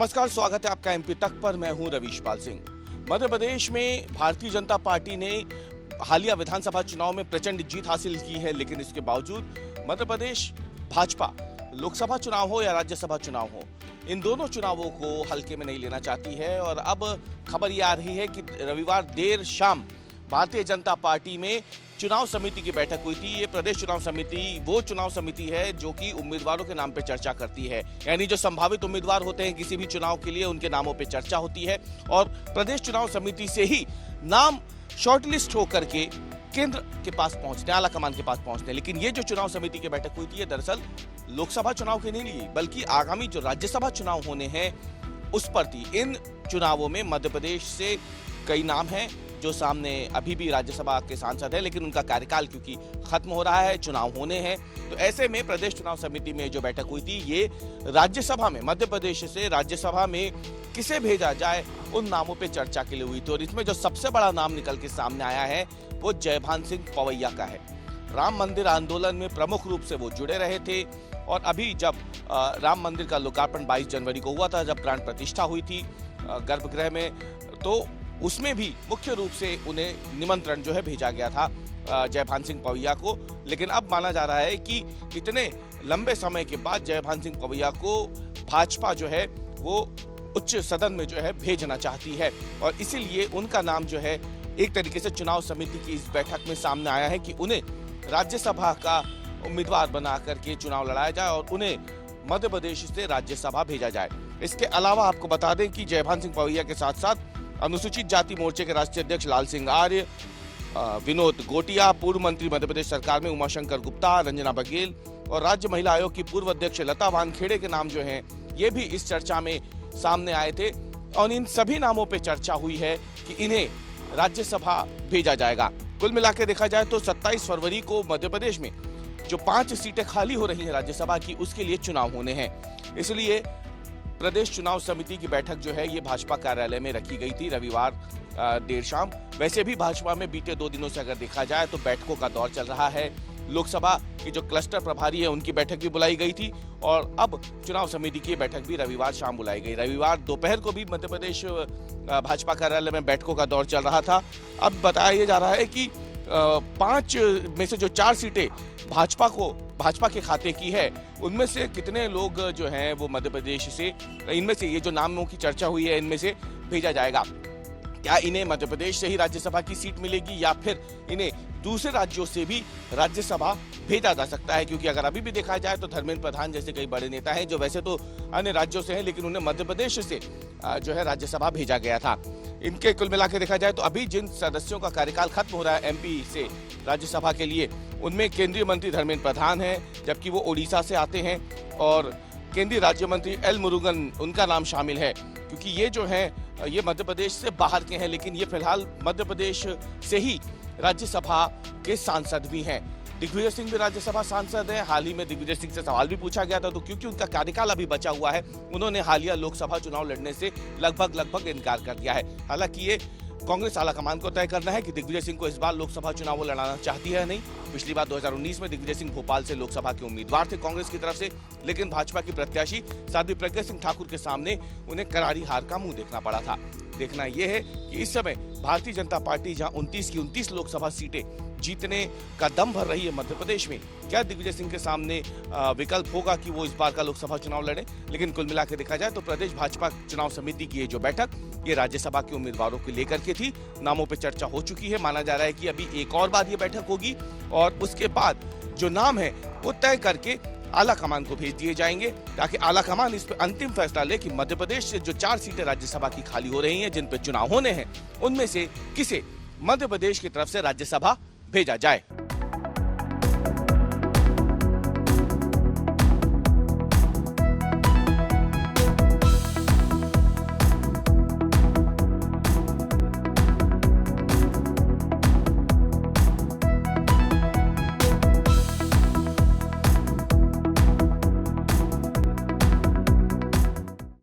नमस्कार, स्वागत है आपका एमपी तक पर। मैं हूं रवीश पाल सिंह। मध्य प्रदेश में भारतीय जनता पार्टी ने हालिया विधानसभा चुनाव में प्रचंड जीत हासिल की है, लेकिन इसके बावजूद मध्य प्रदेश भाजपा लोकसभा चुनाव हो या राज्यसभा चुनाव हो, इन दोनों चुनावों को हल्के में नहीं लेना चाहती है। और अब खबर यह आ रही है कि रविवार देर शाम भारतीय जनता पार्टी में चुनाव समिति की बैठक हुई थी। ये प्रदेश चुनाव समिति वो चुनाव समिति है जो कि उम्मीदवारों के नाम पे चर्चा करती है, यानी जो संभावित उम्मीदवार होते हैं किसी भी चुनाव के लिए, उनके नामों पे चर्चा होती है और प्रदेश चुनाव समिति से ही नाम शॉर्टलिस्ट होकर के केंद्र के पास पहुंचते हैं, आला कमान के पास पहुंचते हैं। लेकिन ये जो चुनाव समिति की बैठक हुई थी, ये दरअसल लोकसभा चुनाव के नहीं, बल्कि आगामी जो राज्यसभा चुनाव होने हैं उस पर थी। इन चुनावों में मध्य प्रदेश से कई नाम हैं जो सामने अभी भी राज्यसभा के सांसद हैं, लेकिन उनका कार्यकाल क्योंकि खत्म हो रहा है, चुनाव होने हैं, तो ऐसे में प्रदेश चुनाव समिति में जो बैठक हुई थी, ये राज्यसभा में मध्य प्रदेश से राज्यसभा में किसे भेजा जाए उन नामों पे चर्चा के लिए हुई थी। और इसमें जो सबसे बड़ा नाम निकल के सामने आया है वो जयभान सिंह पवैया का है। राम मंदिर आंदोलन में प्रमुख रूप से वो जुड़े रहे थे और अभी जब राम मंदिर का लोकार्पण 22 जनवरी को हुआ था, जब प्राण प्रतिष्ठा हुई थी गर्भगृह में, तो उसमें भी मुख्य रूप से उन्हें निमंत्रण जो है भेजा गया था जयभान सिंह पवैया को। लेकिन अब माना जा रहा है कि इतने लंबे समय के बाद जयभान सिंह पवैया को भाजपा जो है वो उच्च सदन में जो है भेजना चाहती है और इसीलिए उनका नाम जो है एक तरीके से चुनाव समिति की इस बैठक में सामने आया है कि उन्हें राज्यसभा का उम्मीदवार बना करके चुनाव लड़ाया जाए और उन्हें मध्य प्रदेश से राज्यसभा भेजा जाए। इसके अलावा आपको बता दें कि जयभान सिंह पवैया के साथ साथ अनुसूचित जाति मोर्चे के राष्ट्रीय अध्यक्ष लाल सिंह आर्य, विनोद गोटिया, पूर्व मंत्री मध्य प्रदेश सरकार में उमाशंकर गुप्ता, रंजना बघेल और राज्य महिला आयोग की पूर्व अध्यक्ष लता वानखेड़े के नाम जो हैं ये भी इस चर्चा में सामने आए थे। और इन सभी नामों पे चर्चा हुई है कि इन्हें राज्यसभा भेजा जाएगा। कुल मिला के देखा जाए तो 27 फरवरी को मध्य प्रदेश में जो 5 सीटें खाली हो रही हैं राज्यसभा की, उसके लिए चुनाव होने हैं। इसलिए प्रदेश चुनाव समिति की बैठक जो है ये भाजपा कार्यालय में रखी गई थी रविवार देर शाम। वैसे भी भाजपा में बीते 2 दिनों से अगर देखा जाए तो बैठकों का दौर चल रहा है। लोकसभा की जो क्लस्टर प्रभारी है उनकी बैठक भी बुलाई गई थी और अब चुनाव समिति की बैठक भी रविवार शाम बुलाई गई। रविवार दोपहर को भी मध्य प्रदेश भाजपा कार्यालय में बैठकों का दौर चल रहा था। अब बताया जा रहा है कि 5 में से जो 4 सीटें भाजपा के खाते की है, उनमें से कितने लोग जो हैं वो मध्य प्रदेश से, इनमें से ये जो नामों की चर्चा हुई है इनमें से भेजा जाएगा। क्या इन्हें मध्य प्रदेश से ही राज्यसभा की सीट मिलेगी या फिर इन्हें दूसरे राज्यों से भी राज्यसभा भेजा जा सकता है? क्योंकि अगर अभी भी देखा जाए तो धर्मेंद्र प्रधान जैसे कई बड़े नेता हैं जो वैसे तो अन्य राज्यों से हैं, लेकिन उन्हें मध्य प्रदेश से जो है राज्यसभा भेजा गया था। इनके कुल मिला के देखा जाए तो अभी जिन सदस्यों का कार्यकाल खत्म हो रहा है एमपी से राज्यसभा के लिए, उनमें केंद्रीय मंत्री धर्मेंद्र प्रधान हैं, जबकि वो ओडिशा से आते हैं, और केंद्रीय राज्य मंत्री एल मुरुगन उनका नाम शामिल है, क्योंकि ये जो है ये मध्य प्रदेश से बाहर के हैं, लेकिन ये फिलहाल मध्य प्रदेश से ही राज्यसभा के सांसद भी हैं। दिग्विजय सिंह भी राज्यसभा सांसद हैं। हाल ही में दिग्विजय सिंह से सवाल भी पूछा गया था, तो क्योंकि उनका कार्यकाल अभी बचा हुआ है, उन्होंने हालिया लोकसभा चुनाव लड़ने से लगभग इनकार कर दिया है। हालांकि ये कांग्रेस आलाकमान को तय करना है कि दिग्विजय सिंह को इस बार लोकसभा चुनाव लड़ाना चाहती है या नहीं। पिछली बार 2019 में दिग्विजय सिंह भोपाल से लोकसभा के उम्मीदवार थे कांग्रेस की तरफ से, लेकिन भाजपा की प्रत्याशी साध्वी प्रज्ञा सिंह ठाकुर के सामने उन्हें करारी हार का मुंह देखना पड़ा था। देखना यह है कि इस समय भारतीय जनता पार्टी जहां 29 की 29 लोकसभा सीटें जीतने का दम भर रही है मध्य प्रदेश में, क्या दिग्विजय सिंह के सामने विकल्प होगा कि वो इस बार का लोकसभा चुनाव लड़े? लेकिन कुल मिला के देखा जाए तो प्रदेश भाजपा चुनाव समिति की ये जो बैठक ये राज्यसभा के उम्मीदवारों को लेकर के थी। नामों पे चर्चा हो चुकी है। माना जा रहा है कि अभी एक और बार ये बैठक होगी और उसके बाद जो नाम है वो तय करके आला कमान को भेज दिए जाएंगे, ताकि आला कमान इस पर अंतिम फैसला ले कि मध्य प्रदेश से जो 4 सीटें राज्यसभा की खाली हो रही हैं, जिन पर चुनाव होने हैं, उनमें से किसे मध्य प्रदेश की तरफ से राज्यसभा भेजा जाए।